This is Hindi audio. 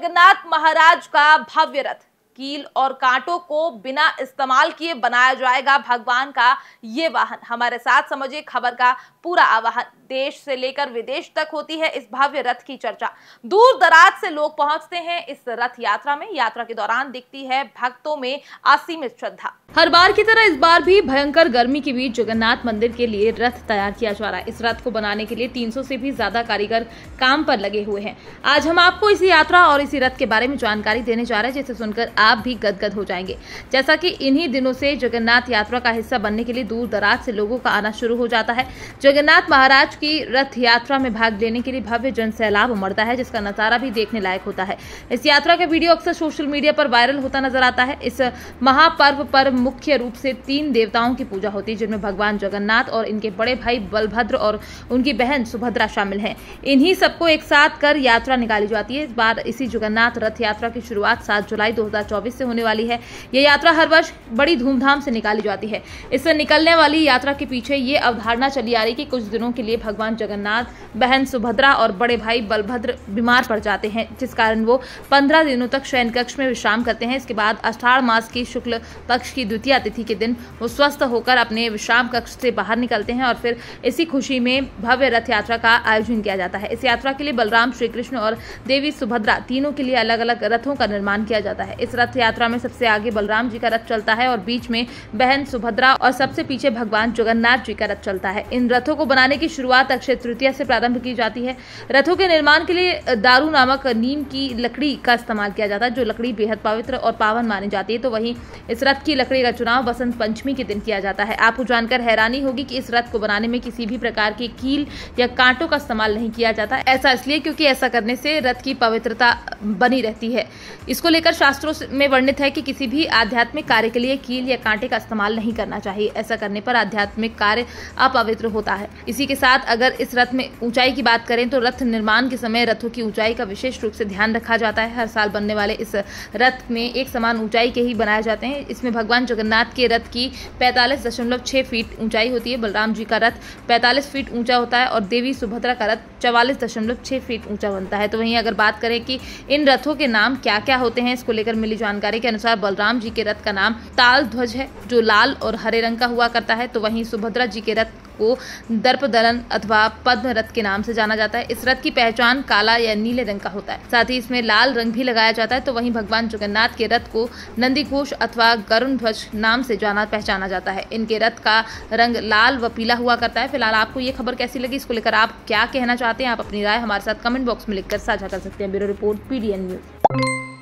जगन्नाथ महाराज का भव्य रथ, कील और कांटों को बिना इस्तेमाल किए बनाया जाएगा भगवान का ये वाहन। हमारे साथ समझिए खबर का पूरा आवाहन। देश से लेकर विदेश तक होती है इस भव्य रथ की चर्चा। दूर दराज से लोग पहुंचते हैं इस रथ यात्रा में। यात्रा के दौरान दिखती है भक्तों में असीमित श्रद्धा। हर बार की तरह इस बार भी भयंकर गर्मी के बीच जगन्नाथ मंदिर के लिए रथ तैयार किया जा रहा है। इस रथ को बनाने के लिए 300 से भी ज्यादा कारीगर काम पर लगे हुए हैं। आज हम आपको इसी यात्रा और इसी रथ के बारे में जानकारी देने जा रहे हैं, जिसे सुनकर आप भी गदगद हो जाएंगे। जैसा कि इन्हीं दिनों से जगन्नाथ यात्रा का हिस्सा बनने के लिए दूर दराज से लोगों का आना शुरू हो जाता है। जगन्नाथ महाराज की रथ यात्रा में भाग लेने के लिए भव्य जन सैलाब उमड़ता है, जिसका नजारा भी देखने लायक होता है। इस यात्रा का वीडियो अक्सर सोशल मीडिया पर वायरल होता नजर आता है। इस महापर्व पर मुख्य रूप से 3 देवताओं की पूजा होती है, जिनमें भगवान जगन्नाथ और इनके बड़े भाई बलभद्र और उनकी बहन सुभद्रा शामिल हैं। इन्हीं सबको एक साथ कर यात्रा निकाली जाती है। इस बार इसी जगन्नाथ रथ यात्रा की शुरुआत 7 जुलाई 2024 से होने वाली है। यह यात्रा हर वर्ष बड़ी धूमधाम से निकाली जाती है। इससे निकलने वाली यात्रा के पीछे ये अवधारणा चली आ रही कि कुछ दिनों के लिए भगवान जगन्नाथ, बहन सुभद्रा और बड़े भाई बलभद्र बीमार पड़ जाते हैं, जिस कारण वो 15 दिनों तक शयन कक्ष में विश्राम करते हैं। इसके बाद आषाढ़ मास की शुक्ल पक्ष की द्वितीया तिथि के दिन वो स्वस्थ होकर अपने विश्राम कक्ष से बाहर निकलते हैं और फिर इसी खुशी में भव्य रथ यात्रा का आयोजन किया जाता है। इस यात्रा के लिए बलराम, श्री कृष्ण और देवी सुभद्रा तीनों के लिए अलग अलग रथों का निर्माण किया जाता है। इस रथ यात्रा में सबसे आगे बलराम जी का रथ चलता है और बीच में बहन सुभद्रा और सबसे पीछे भगवान जगन्नाथ जी का रथ चलता है। इन रथों को बनाने की शुरुआत अक्षय तृतीया से प्रारंभ की जाती है। रथों के निर्माण के लिए दारू नामक नीम की लकड़ी का इस्तेमाल किया जाता है, जो लकड़ी बेहद पवित्र और पावन मानी जाती है। तो वहीं इस रथ की लकड़ी का चुनाव बसंत पंचमी के दिन किया जाता है। आपको जानकर हैरानी होगी कि इस रथ को बनाने में किसी भी प्रकार के कील या कांटों का इस्तेमाल नहीं किया जाता। ऐसा इसलिए क्योंकि ऐसा करने से रथ की पवित्रता बनी रहती है। इसको लेकर शास्त्रों में वर्णित है कि किसी भी आध्यात्मिक कार्य के लिए कील या कांटे का इस्तेमाल नहीं करना चाहिए। ऐसा करने पर आध्यात्मिक कार्य अपवित्र होता है। इसी के साथ अगर इस रथ में ऊंचाई की बात करें तो रथ निर्माण के समय रथों की ऊंचाई का विशेष रूप से ध्यान रखा जाता है। हर साल बनने वाले इस रथ में एक समान ऊंचाई के ही बनाए जाते हैं। इसमें भगवान जगन्नाथ के रथ की 45.6 फीट ऊंचाई होती है। बलराम जी का रथ 45 फीट ऊंचा होता है और देवी सुभद्रा का रथ 44.6 फीट ऊंचा बनता है। तो वहीं अगर बात करें कि इन रथों के नाम क्या क्या होते हैं, इसको लेकर मिली जानकारी के अनुसार बलराम जी के रथ का नाम ताल ध्वज है, जो लाल और हरे रंग का हुआ करता है। तो वहीं सुभद्रा जी के रथ को दर्पदलन अथवा पद्म रथ के नाम से जाना जाता है। इस रथ की पहचान काला या नीले रंग का होता है, साथ ही इसमें लाल रंग भी लगाया जाता है। तो वहीं भगवान जगन्नाथ के रथ को नंदी घोष अथवा गरुण ध्वज नाम से जाना पहचाना जाता है। इनके रथ का रंग लाल व पीला हुआ करता है। फिलहाल आपको ये खबर कैसी लगी, इसको लेकर आप क्या कहना चाहते हैं, आप अपनी राय हमारे साथ कमेंट बॉक्स में लिखकर साझा कर सकते हैं। Bureau report, PDN news.